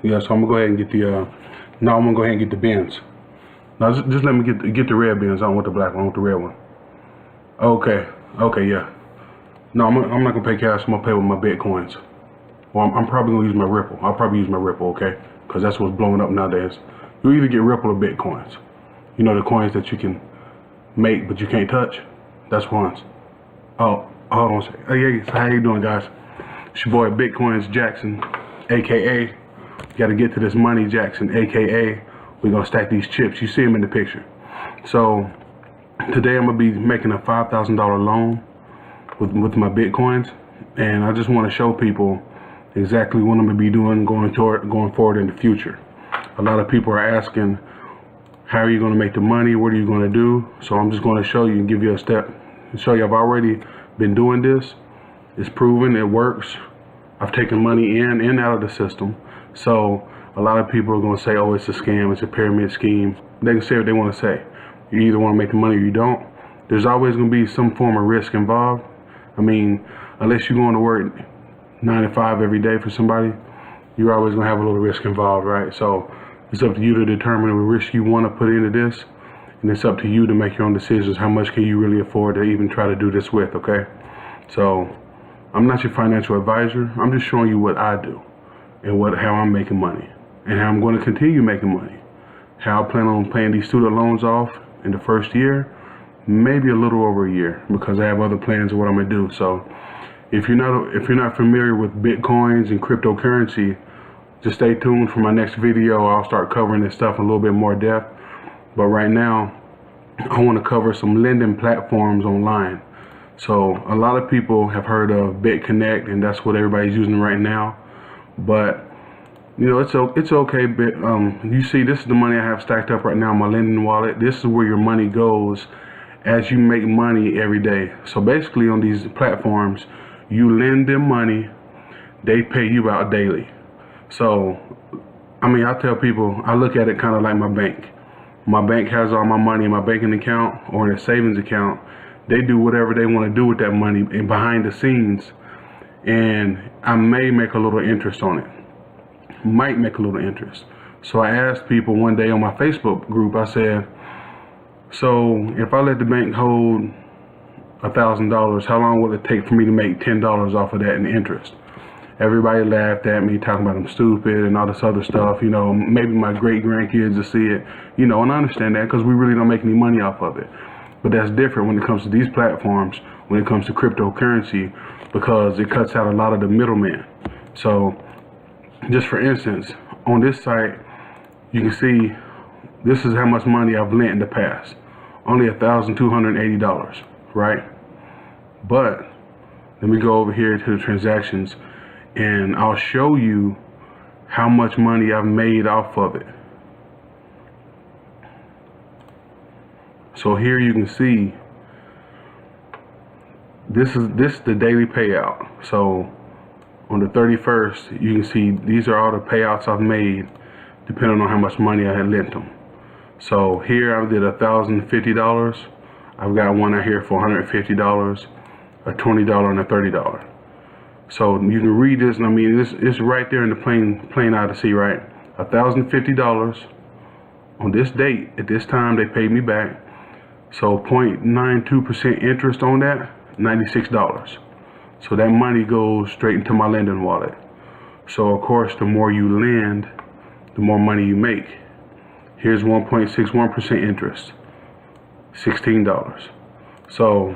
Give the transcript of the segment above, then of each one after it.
Yeah, so I'm gonna go ahead and get the, no, I'm gonna go ahead and get the bins. Now just let me get the red bins. I don't want the black one, I want the red one. Okay, yeah. No, I'm not gonna pay cash, I'm gonna pay with my Bitcoins. Well, I'm probably gonna use my Ripple. I'll probably use my Ripple, okay? Because that's what's blowing up nowadays. You either get Ripple or Bitcoins. You know, the coins that you can make but you can't touch? That's ones. Oh, hold on a second. Hey, yeah, so how you doing, guys? It's your boy Bitcoins Jackson, aka gotta get to this money Jackson, aka we're gonna stack these chips. You see them in the picture. So today I'm gonna be making a $5,000 loan with my Bitcoins, and I just want to show people exactly what I'm gonna be doing going forward in the future. A lot of people are asking, how are you gonna make the money? What are you gonna do? So I'm just gonna show you and give you a step and show you I've already been doing this. It's proven, it works. I've taken money in and out of the system. So a lot of people are gonna say, oh, it's a scam, it's a pyramid scheme. They can say what they wanna say. You either wanna make the money or you don't. There's always gonna be some form of risk involved. I mean, unless you're going to work 9 to 5 every day for somebody, you're always gonna have a little risk involved, right? So it's up to you to determine the risk you wanna put into this, and it's up to you to make your own decisions. How much can you really afford to even try to do this with, okay? So I'm not your financial advisor. I'm just showing you what I do and how I'm making money and how I'm going to continue making money. How I plan on paying these student loans off in the first year, maybe a little over a year, because I have other plans of what I'm gonna do. So if you're not familiar with Bitcoins and cryptocurrency, just stay tuned for my next video. I'll start covering this stuff in a little bit more depth. But right now, I want to cover some lending platforms online. So a lot of people have heard of BitConnect, and that's what everybody's using right now. But you know, it's okay. But you see, this is the money I have stacked up right now in my lending wallet. This is where your money goes as you make money every day. So basically, on these platforms, you lend them money, they pay you out daily. So I mean, I tell people, I look at it kind of like my bank. My bank has all my money in my banking account or in a savings account. They do whatever they want to do with that money and behind the scenes, and I may make a little interest on it. Might make a little interest. So I asked people one day on my Facebook group, I said, so if I let the bank hold $1,000, how long will it take for me to make $10 off of that in interest? Everybody laughed at me, talking about I'm stupid and all this other stuff. You know, maybe my great grandkids will see it, you know, and I understand that because we really don't make any money off of it. But that's different when it comes to these platforms, when it comes to cryptocurrency, because it cuts out a lot of the middlemen. So just for instance, on this site, you can see this is how much money I've lent in the past. Only $1,280, right? But let me go over here to the transactions, and I'll show you how much money I've made off of it. So here you can see this is the daily payout. So on the 31st, you can see these are all the payouts I've made depending on how much money I had lent them. So here I did $1,050. I've got one out here for $150, a $20 and a $30. So you can read this, and I mean it's right there in the plain eye to see, right? $1,050 on this date at this time they paid me back. So 0.92% interest on that, $96. So that money goes straight into my lending wallet. So of course, the more you lend, the more money you make. Here's 1.61% interest, $16. So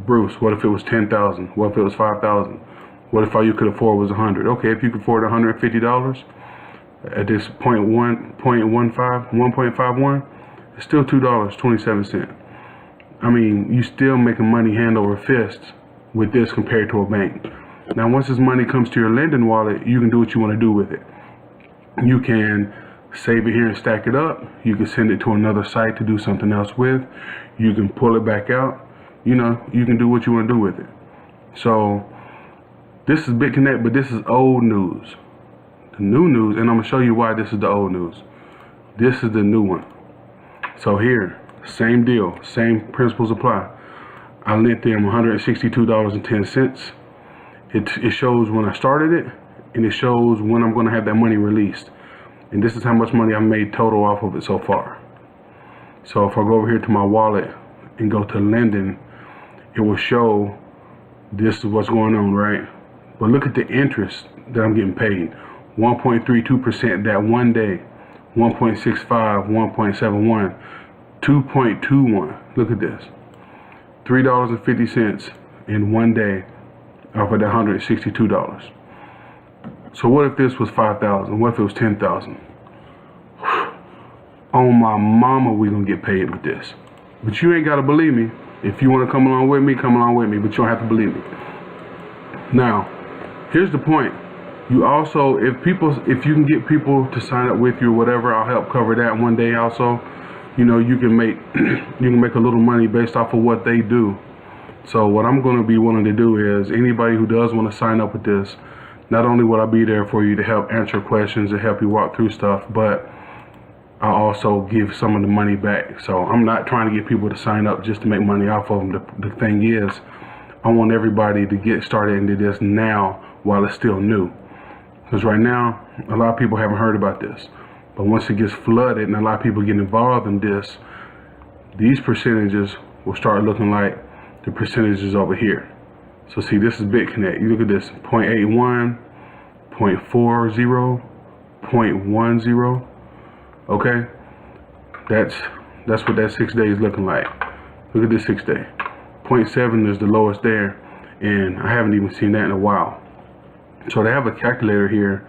Bruce, what if it was 10,000? What if it was 5,000? What if all you could afford was 100? Okay, if you could afford $150 at this 1.51, it's still $2.27. I mean, you still making money hand over fist with this compared to a bank. Now, once this money comes to your lending wallet, you can do what you want to do with it. You can save it here and stack it up. You can send it to another site to do something else with. You can pull it back out. You know, you can do what you want to do with it. So this is BitConnect, but this is old news. The new news, and I'm going to show you why this is the old news. This is the new one. So here, same deal, same principles apply. I lent them $162.10. It shows when I started it and it shows when I'm going to have that money released. And this is how much money I made total off of it so far. So if I go over here to my wallet and go to lending, it will show this is what's going on, right? But look at the interest that I'm getting paid. 1.32% that one day, 1.65, 1.71, 2.21. Look at this. $3.50 in one day off of that $162. So what if this was 5,000? What if it was 10,000? On my mama, we gonna get paid with this. But you ain't gotta believe me. If you wanna come along with me, come along with me, but you don't have to believe me. Now, here's the point. You also, if you can get people to sign up with you or whatever, I'll help cover that one day also. You know, you can make a little money based off of what they do. So what I'm going to be willing to do is anybody who does want to sign up with this, not only will I be there for you to help answer questions and help you walk through stuff, but I also give some of the money back. So I'm not trying to get people to sign up just to make money off of them. The thing is, I want everybody to get started into this now while it's still new. Because right now, a lot of people haven't heard about this. But once it gets flooded and a lot of people get involved in this, these percentages will start looking like the percentages over here. So see, this is BitConnect. You look at this, 0.81, 0.40, 0.10. Okay? That's what that 6 day is looking like. Look at this 6 day. 0.7 is the lowest there, and I haven't even seen that in a while. So they have a calculator here.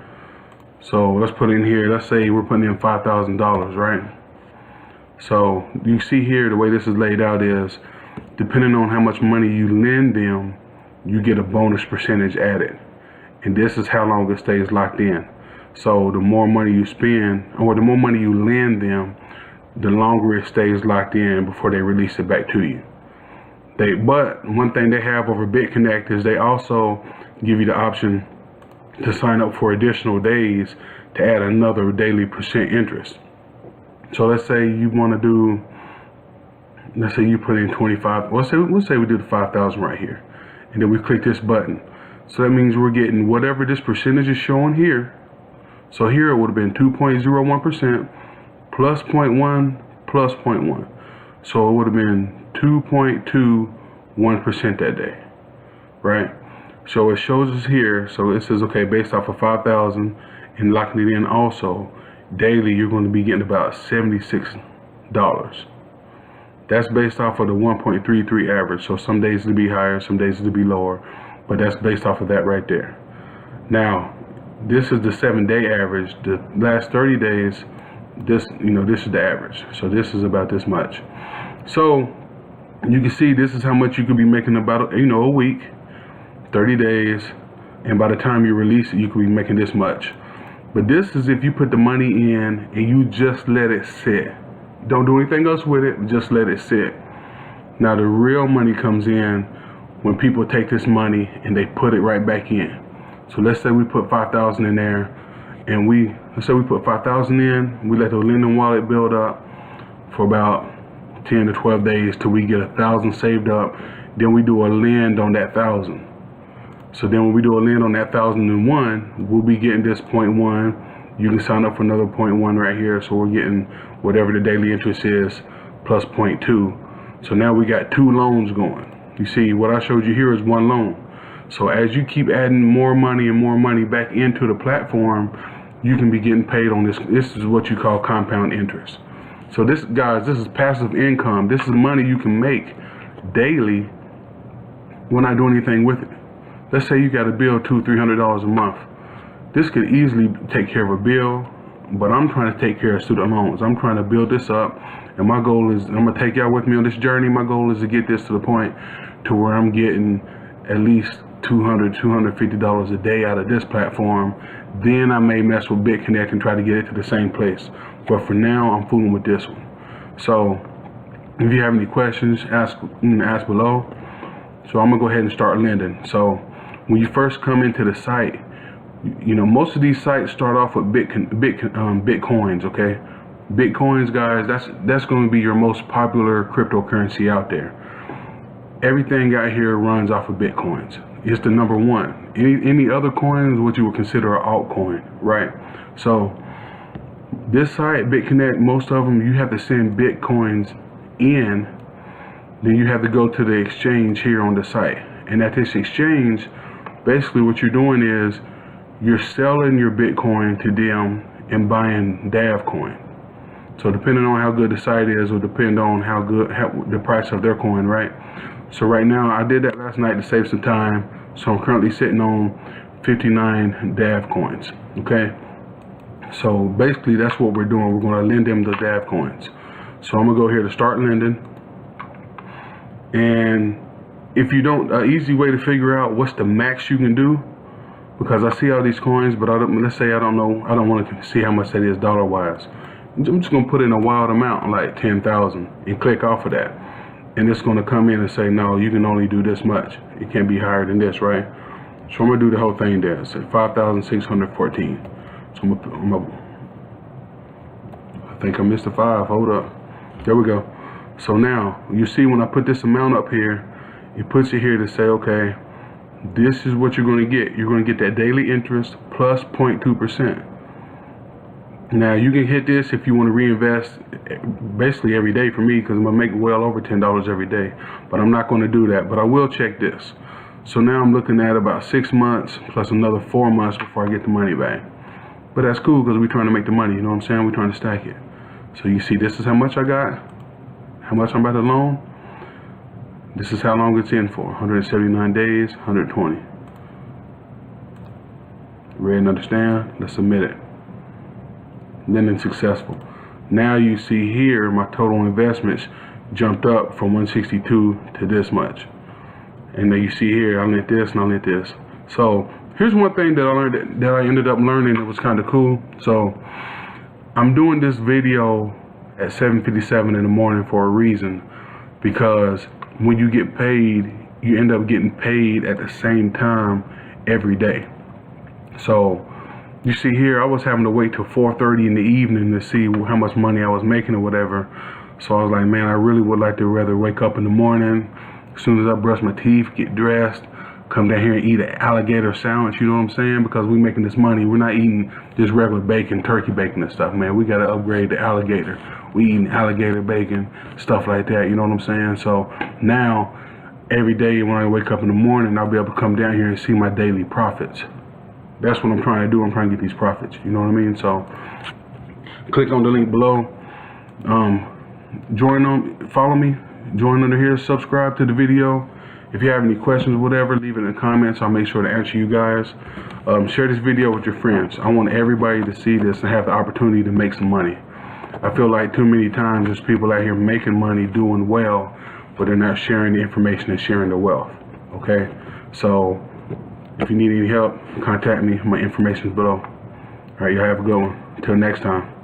So let's put in here, let's say we're putting in $5,000, right? So you see here, the way this is laid out is, depending on how much money you lend them, you get a bonus percentage added. And this is how long it stays locked in. So the more money you spend, or the more money you lend them, the longer it stays locked in before they release it back to you. But one thing they have over BitConnect is they also give you the option to sign up for additional days to add another daily percent interest. So let's say you want to do, let's say you put in 25, let's say we do the 5,000 right here, and then we click this button. So that means we're getting whatever this percentage is showing here. So here it would have been 2.01% plus 0.1 plus 0.1. So it would have been 2.21% that day, right? So it shows us here, so it says, okay, based off of 5,000 and locking it in also, daily you're going to be getting about $76. That's based off of the 1.33 average. So some days it'll be higher, some days it'll be lower, but that's based off of that right there. Now, this is the 7 day average. The last 30 days, this is the average. So this is about this much. So you can see this is how much you could be making about, a week. 30 days, and by the time you release it, you could be making this much. But this is if you put the money in and you just let it sit. Don't do anything else with it, just let it sit. Now the real money comes in when people take this money and they put it right back in. So let's say we put 5,000 in there, and let's say we put 5,000 in, we let the lending wallet build up for about 10 to 12 days till we get 1,000 saved up. Then we do a lend on that 1,000. So then when we do a lend on that 1,001, we'll be getting this 0.1. You can sign up for another 0.1 right here. So we're getting whatever the daily interest is plus 0.2. So now we got 2 loans going. You see, what I showed you here is 1 loan. So as you keep adding more money and more money back into the platform, you can be getting paid on this. This is what you call compound interest. So this, guys, this is passive income. This is money you can make daily when not doing anything with it. Let's say you got a bill $200-300 a month. This could easily take care of a bill, but I'm trying to take care of student loans. I'm trying to build this up, and my goal is, I'm gonna take y'all with me on this journey. My goal is to get this to the point to where I'm getting at least $200-250 a day out of this platform. Then I may mess with BitConnect and try to get it to the same place. But for now, I'm fooling with this one. So if you have any questions, ask below. So I'm gonna go ahead and start lending. So when you first come into the site, most of these sites start off with Bitcoins, okay? Bitcoins, guys, that's going to be your most popular cryptocurrency out there. Everything out here runs off of Bitcoins. it's the number one. Any other coin is what you would consider an altcoin, right? So this site, BitConnect, most of them, you have to send Bitcoins in, then you have to go to the exchange here on the site. And at this exchange, basically what you're doing is you're selling your Bitcoin to them and buying DavorCoin. So depending on how good the site is will depend on how the price of their coin, right? So right now, I did that last night to save some time. So I'm currently sitting on 59 DavorCoins, okay? So basically that's what we're doing. We're gonna lend them the DavorCoins. So I'm gonna go here to start lending. And if you don't, an easy way to figure out what's the max you can do, because I see all these coins, but let's say I don't know, I don't want to see how much that is dollar-wise. I'm just gonna put in a wild amount, like 10,000, and click off of that. And it's gonna come in and say, no, you can only do this much. It can't be higher than this, right? So I'm gonna do the whole thing there. So 5,614. So I think I missed a 5. Hold up. There we go. So now you see when I put this amount up here, it puts it here to say, okay, this is what you're going to get. You're going to get that daily interest plus 0.2%. Now you can hit this if you want to reinvest basically every day for me, because I'm going to make well over $10 every day. But I'm not going to do that. But I will check this. So now I'm looking at about 6 months plus another 4 months before I get the money back. But that's cool because we're trying to make the money. You know what I'm saying? We're trying to stack it. So you see, this is how much I got, how much I'm about to loan. This is how long it's in for, 179 days, 120. Ready and understand? Let's submit it. Lending successful. Now you see here, my total investments jumped up from 162 to this much. And then you see here, I lent this and I lent this. So here's one thing that I learned, that I ended up learning that was kind of cool. So I'm doing this video at 7:57 in the morning for a reason, because when you get paid, you end up getting paid at the same time every day. So you see here, I was having to wait till 4:30 in the evening to see how much money I was making or whatever. So I was like, man, I really would like to rather wake up in the morning, as soon as I brush my teeth, get dressed, come down here and eat an alligator sandwich, you know what I'm saying? Because we're making this money. We're not eating just regular bacon, turkey bacon and stuff, man. We got to upgrade to alligator. We eating alligator bacon, stuff like that, you know what I'm saying? So now, every day when I wake up in the morning, I'll be able to come down here and see my daily profits. That's what I'm trying to do. I'm trying to get these profits, you know what I mean? So click on the link below. Join them, follow me, join under here, subscribe to the video. If you have any questions or whatever, leave it in the comments. I'll make sure to answer you guys. Share this video with your friends. I want everybody to see this and have the opportunity to make some money. I feel like too many times there's people out here making money, doing well, but they're not sharing the information and sharing the wealth, okay? So if you need any help, contact me. My information is below. All right, y'all have a good one. Until next time.